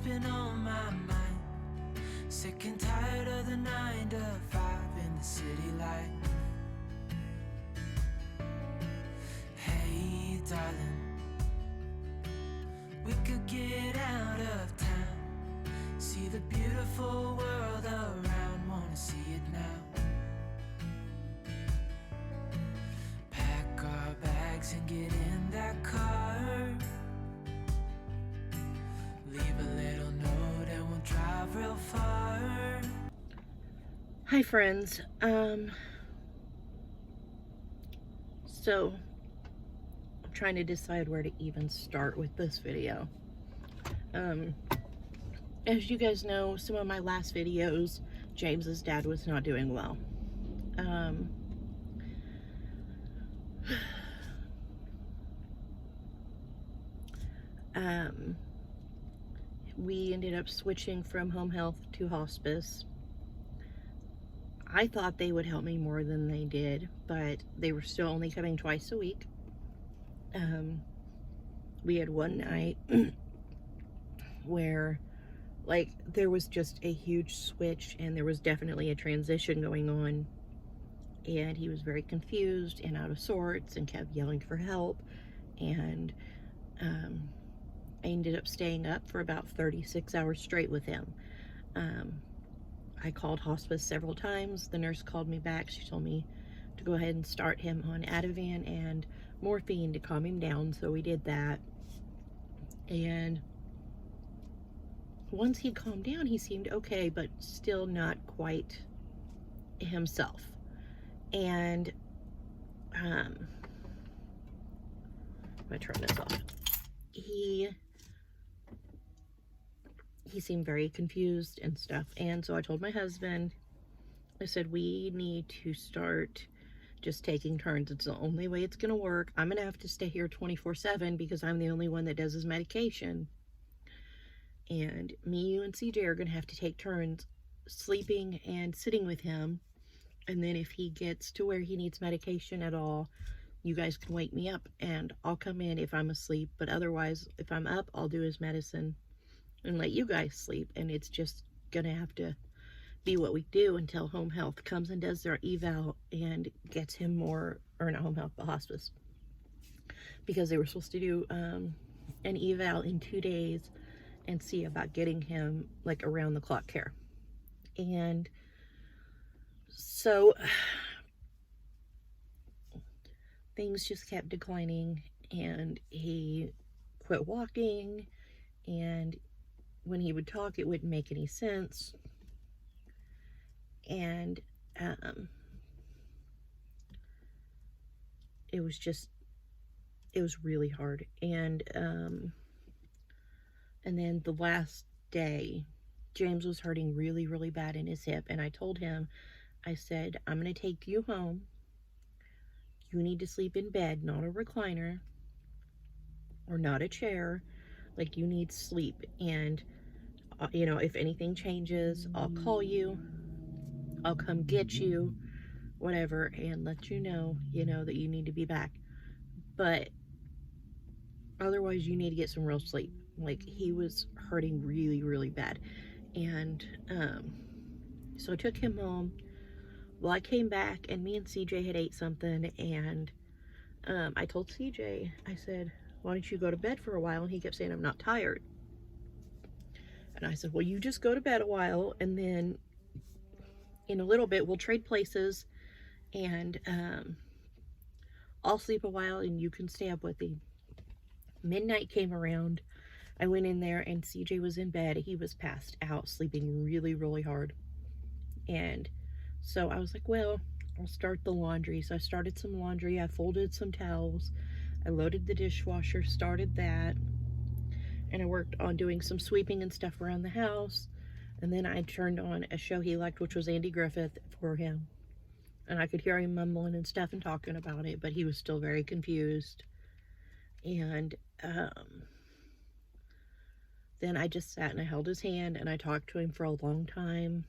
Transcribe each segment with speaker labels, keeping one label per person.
Speaker 1: been on my mind. Sick and tired of the 9 to 5 in the city light. Hey darling, we could get out of town, see the beautiful world around, wanna see it now. Pack our bags and get in that car, leave a little note and we'll drive real far.
Speaker 2: Hi friends, so I'm trying to decide where to even start with this video. As you guys know, some of my last videos, James's dad was not doing well. We ended up switching from home health to hospice. I thought they would help me more than they did, but they were still only coming twice a week. We had one night where, like, there was just a huge switch and there was definitely a transition going on, and he was very confused and out of sorts and kept yelling for help, and I ended up staying up for about 36 hours straight with him. I called hospice several times. The nurse called me back. She told me to go ahead and start him on Ativan and morphine to calm him down, so we did that. And once he calmed down, he seemed okay, but still not quite himself. And I'm gonna turn this off. He seemed very confused and stuff, and so I told my husband, I said, we need to start just taking turns. It's the only way it's gonna work. I'm gonna have to stay here 24/7 because I'm the only one that does his medication, and me, you, and CJ are gonna have to take turns sleeping and sitting with him, and then if he gets to where he needs medication at all, you guys can wake me up and I'll come in if I'm asleep, but otherwise if I'm up, I'll do his medicine and let you guys sleep. And it's just gonna have to be what we do until home health comes and does their eval and gets him more, or not home health, but hospice, because they were supposed to do an eval in 2 days and see about getting him like around the clock care. And so things just kept declining, and he quit walking, and when he would talk, it wouldn't make any sense. And it was really hard. And then the last day, James was hurting really, really bad in his hip, and I told him, I said, I'm gonna take you home. You need to sleep in bed, not a recliner or not a chair. Like, you need sleep, and you know, if anything changes, I'll call you, I'll come get you, whatever, and let you know, that you need to be back. But otherwise, you need to get some real sleep. Like, he was hurting really, really bad. And so I took him home. Well, I came back, and me and CJ had ate something, and I told CJ, I said, why don't you go to bed for a while? And he kept saying, I'm not tired. And I said, well, you just go to bed a while, and then in a little bit, we'll trade places, and I'll sleep a while, and you can stay up with me. Midnight came around. I went in there, and CJ was in bed. He was passed out, sleeping really, really hard. And so I was like, well, I'll start the laundry. So I started some laundry. I folded some towels. I loaded the dishwasher, started that. And I worked on doing some sweeping and stuff around the house. And then I turned on a show he liked, which was Andy Griffith, for him. And I could hear him mumbling and stuff and talking about it, but he was still very confused. And then I just sat and I held his hand and I talked to him for a long time.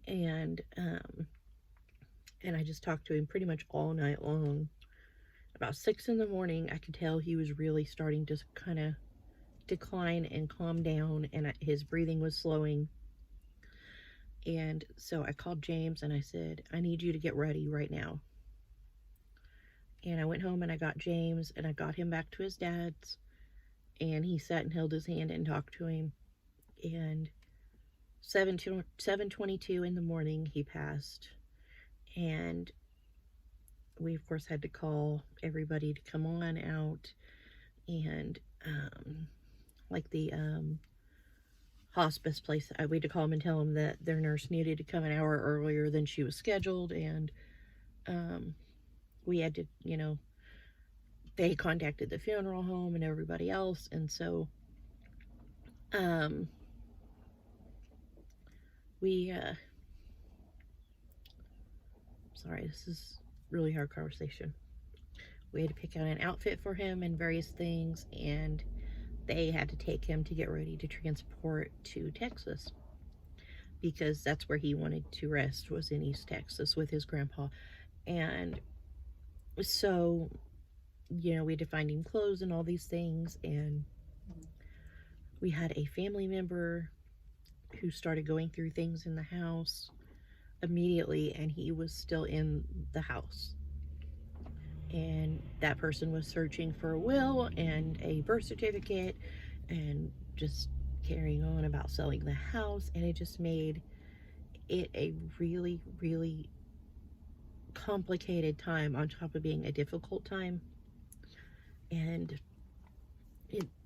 Speaker 2: And I just talked to him pretty much all night long. About 6 in the morning, I could tell he was really starting to kind of decline and calm down, and his breathing was slowing. And so I called James and I said, I need you to get ready right now. And I went home and I got James and I got him back to his dad's, and he sat and held his hand and talked to him. And 7:22 in the morning he passed. And we of course had to call everybody to come on out, and like the hospice place, we had to call them and tell them that their nurse needed to come an hour earlier than she was scheduled. And we had to, they contacted the funeral home and everybody else. And so sorry, this is really hard conversation. We had to pick out an outfit for him and various things, and they had to take him to get ready to transport to Texas, because that's where he wanted to rest, was in East Texas with his grandpa. And so, we had to find him clothes and all these things. And we had a family member who started going through things in the house immediately, and he was still in the house. And that person was searching for a will and a birth certificate and just carrying on about selling the house. And it just made it a really, really complicated time on top of being a difficult time. And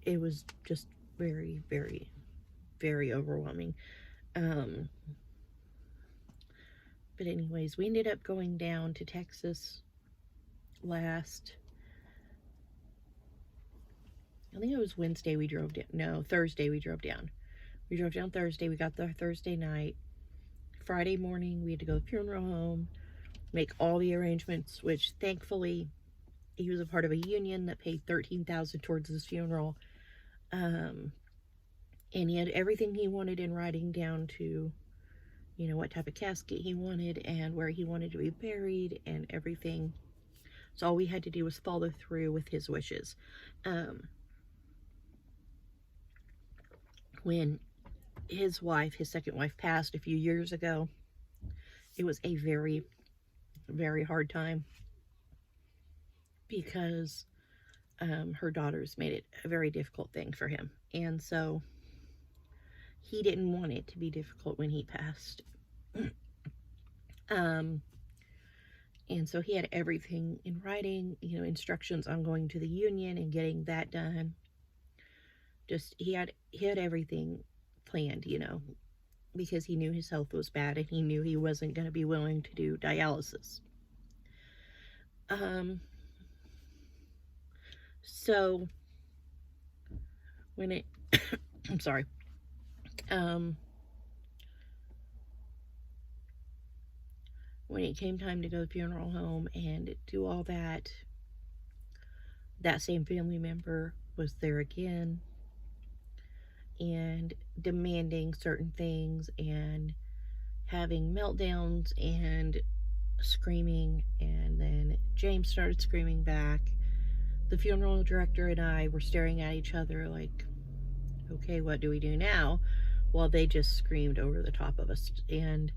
Speaker 2: it was just very, very, very overwhelming. But anyways, we ended up going down to Texas I think it was Wednesday we drove down. No, Thursday we drove down. We drove down Thursday. We got there Thursday night. Friday morning, we had to go to the funeral home, make all the arrangements, which thankfully he was a part of a union that paid $13,000 towards his funeral. And he had everything he wanted in writing, down to, what type of casket he wanted and where he wanted to be buried and everything. So all we had to do was follow through with his wishes. When his second wife, passed a few years ago, it was a very, very hard time, because her daughters made it a very difficult thing for him. And so he didn't want it to be difficult when he passed. And so he had everything in writing, instructions on going to the union and getting that done. Just, he had everything planned, because he knew his health was bad and he knew he wasn't going to be willing to do dialysis. So when it, I'm sorry, when it came time to go to the funeral home and do all that, that same family member was there again and demanding certain things and having meltdowns and screaming. And then James started screaming back. The funeral director and I were staring at each other like, okay, what do we do now? While they just screamed over the top of us. And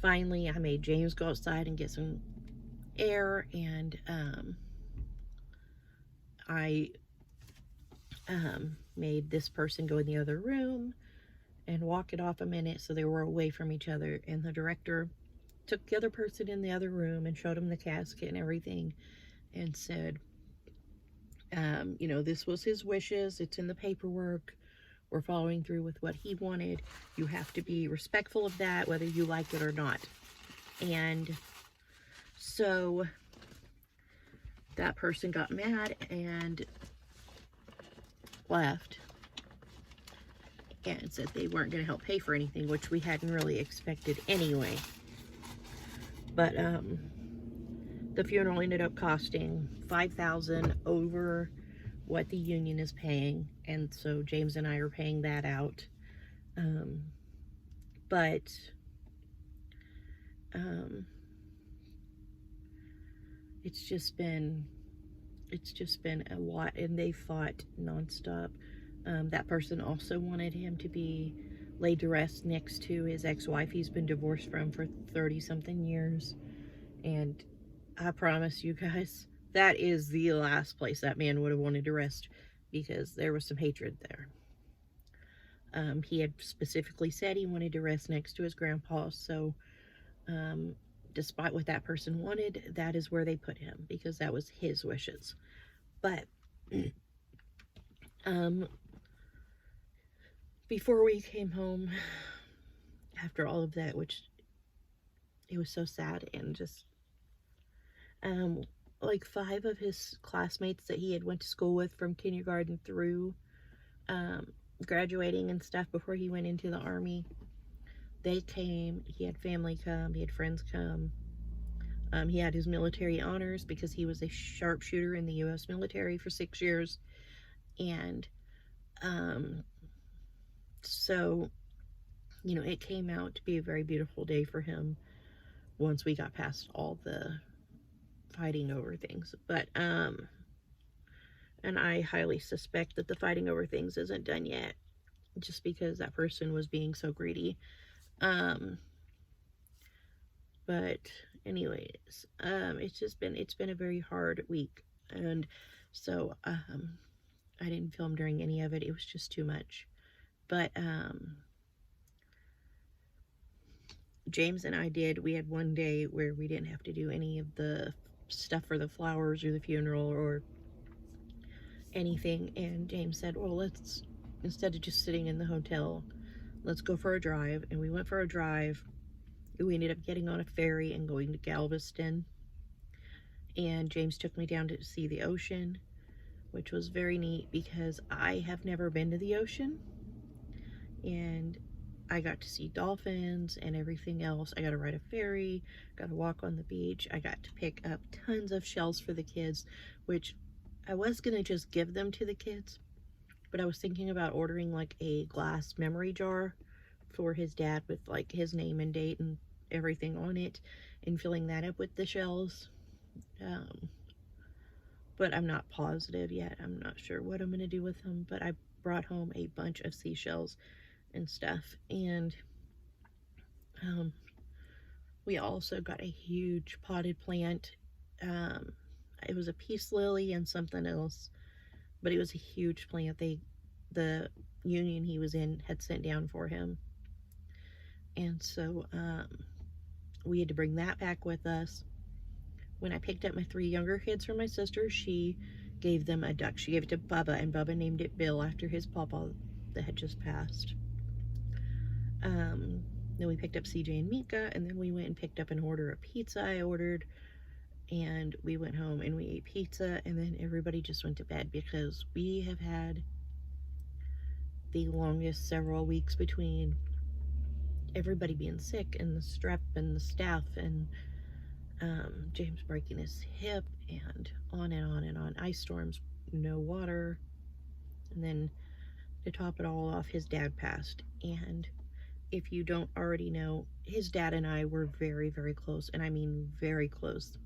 Speaker 2: finally, I made James go outside and get some air, and I made this person go in the other room and walk it off a minute so they were away from each other. And the director took the other person in the other room and showed him the casket and everything and said, this was his wishes. It's in the paperwork. We're following through with what he wanted. You have to be respectful of that, whether you like it or not. And so that person got mad and left and said they weren't going to help pay for anything, which we hadn't really expected anyway. But the funeral ended up costing $5,000 over what the union is paying, and so James and I are paying that out. But it's just been a lot, and they fought nonstop. That person also wanted him to be laid to rest next to his ex-wife he's been divorced from for 30 something years. And I promise you guys, that is the last place that man would have wanted to rest, because there was some hatred there. He had specifically said he wanted to rest next to his grandpa, so despite what that person wanted, that is where they put him, because that was his wishes. But before we came home, after all of that, which it was so sad, and just like 5 of his classmates that he had went to school with from kindergarten through graduating and stuff before he went into the Army, they came. He had family come, he had friends come. He had his military honors because he was a sharpshooter in the U.S. military for 6 years. And so, you know, it came out to be a very beautiful day for him once we got past all the fighting over things. But, and I highly suspect that the fighting over things isn't done yet, just because that person was being so greedy. But anyways, it's been a very hard week, and so I didn't film during any of it. It was just too much. But James and I we had one day where we didn't have to do any of the stuff for the flowers or the funeral or anything, and James said, well, let's, instead of just sitting in the hotel, let's go for a drive. And we went for a drive. We ended up getting on a ferry and going to Galveston, and James took me down to see the ocean, which was very neat because I have never been to the ocean, and I got to see dolphins and everything else. I got to ride a ferry, got to walk on the beach. I got to pick up tons of shells for the kids, which I was going to just give them to the kids, but I was thinking about ordering like a glass memory jar for his dad with like his name and date and everything on it, and filling that up with the shells. But I'm not positive yet. I'm not sure what I'm going to do with them, but I brought home a bunch of seashells and stuff. And we also got a huge potted plant. It was a peace lily and something else, but it was a huge plant. The union he was in had sent down for him, and so we had to bring that back with us. When I picked up my 3 younger kids from my sister, she gave them a duck. She gave it to Bubba, and Bubba named it Bill after his papa that had just passed. Then we picked up CJ and Mika, and then we went and picked up an order of pizza I ordered, and we went home and we ate pizza, and then everybody just went to bed because we have had the longest several weeks between everybody being sick and the strep and the staph and James breaking his hip and on and on and on. Ice storms, no water. And then to top it all off, his dad passed. And if you don't already know, his dad and I were very, very close. And I mean very close.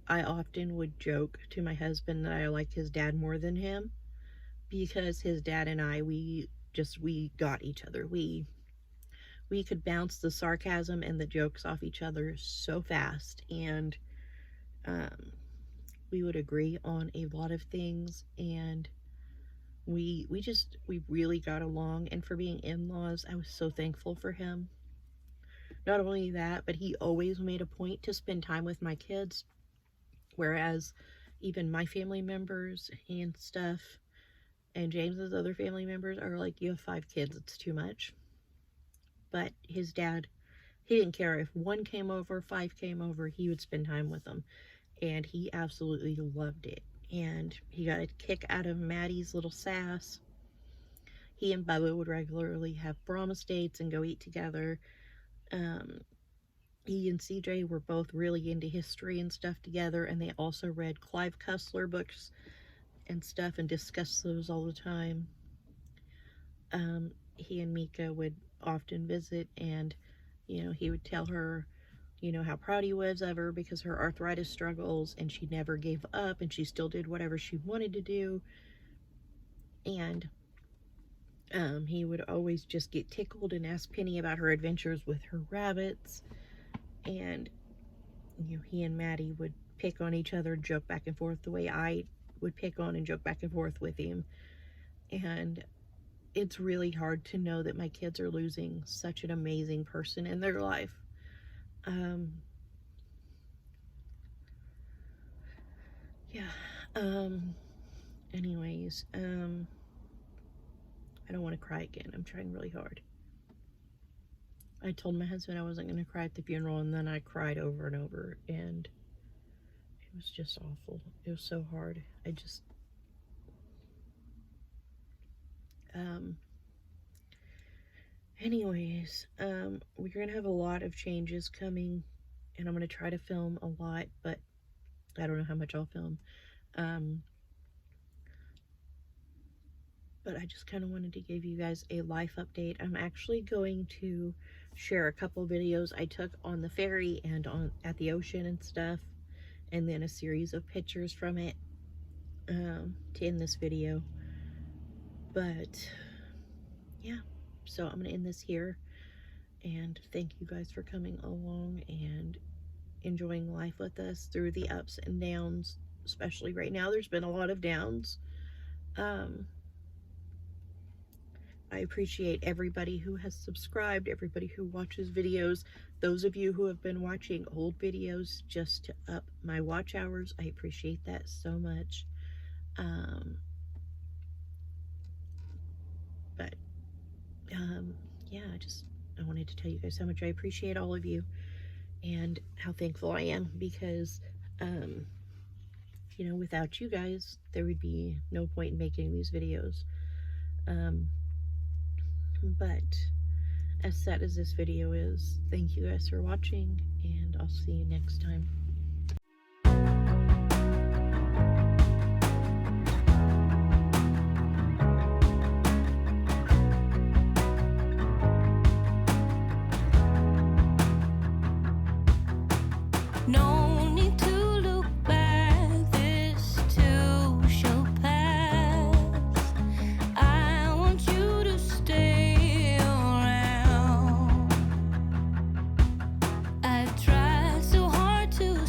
Speaker 2: I often would joke to my husband that I like his dad more than him, because his dad and I, we got each other. We could bounce the sarcasm and the jokes off each other so fast, and we would agree on a lot of things, and we really got along. And for being in-laws, I was so thankful for him. Not only that, but he always made a point to spend time with my kids, whereas even my family members and stuff, and James's other family members are like, you have 5 kids, it's too much. But his dad, he didn't care if 1 came over, 5 came over, he would spend time with them. And he absolutely loved it. And he got a kick out of Maddie's little sass. He and Bubba would regularly have Brahmas dates and go eat together. He and CJ were both really into history and stuff together, and they also read Clive Cussler books and stuff and discussed those all the time. He and Mika would often visit, and you know, he would tell her, you know, how proud he was of her because her arthritis struggles, and she never gave up, and she still did whatever she wanted to do. And he would always just get tickled and ask Penny about her adventures with her rabbits. And he and Maddie would pick on each other, joke back and forth the way I would pick on and joke back and forth with him. And it's really hard to know that my kids are losing such an amazing person in their life. Anyways, I don't want to cry again. I'm trying really hard. I told my husband I wasn't going to cry at the funeral, and then I cried over and over, and it was just awful. It was so hard. Anyways, we're going to have a lot of changes coming, and I'm going to try to film a lot, but I don't know how much I'll film. But I just kind of wanted to give you guys a life update. I'm actually going to share a couple videos I took on the ferry and at the ocean and stuff, and then a series of pictures from it to end this video. But yeah, so I'm gonna end this here, and thank you guys for coming along and enjoying life with us through the ups and downs. Especially right now, there's been a lot of downs. I appreciate everybody who has subscribed, everybody who watches videos, those of you who have been watching old videos just to up my watch hours. I appreciate that so much. Yeah, I wanted to tell you guys how much I appreciate all of you and how thankful I am, because you know, without you guys, there would be no point in making these videos. But as sad as this video is, thank you guys for watching, and I'll see you next time.
Speaker 1: No need to look back, this too shall pass. I want you to stay around. I try so hard to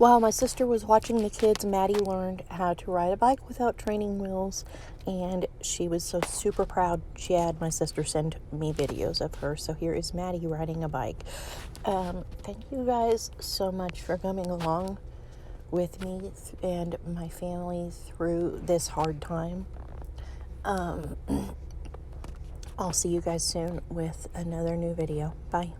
Speaker 2: While my sister was watching the kids, Maddie learned how to ride a bike without training wheels, and she was so super proud. She had my sister send me videos of her. So here is Maddie riding a bike. Thank you guys so much for coming along with me and my family through this hard time. I'll see you guys soon with another new video. Bye.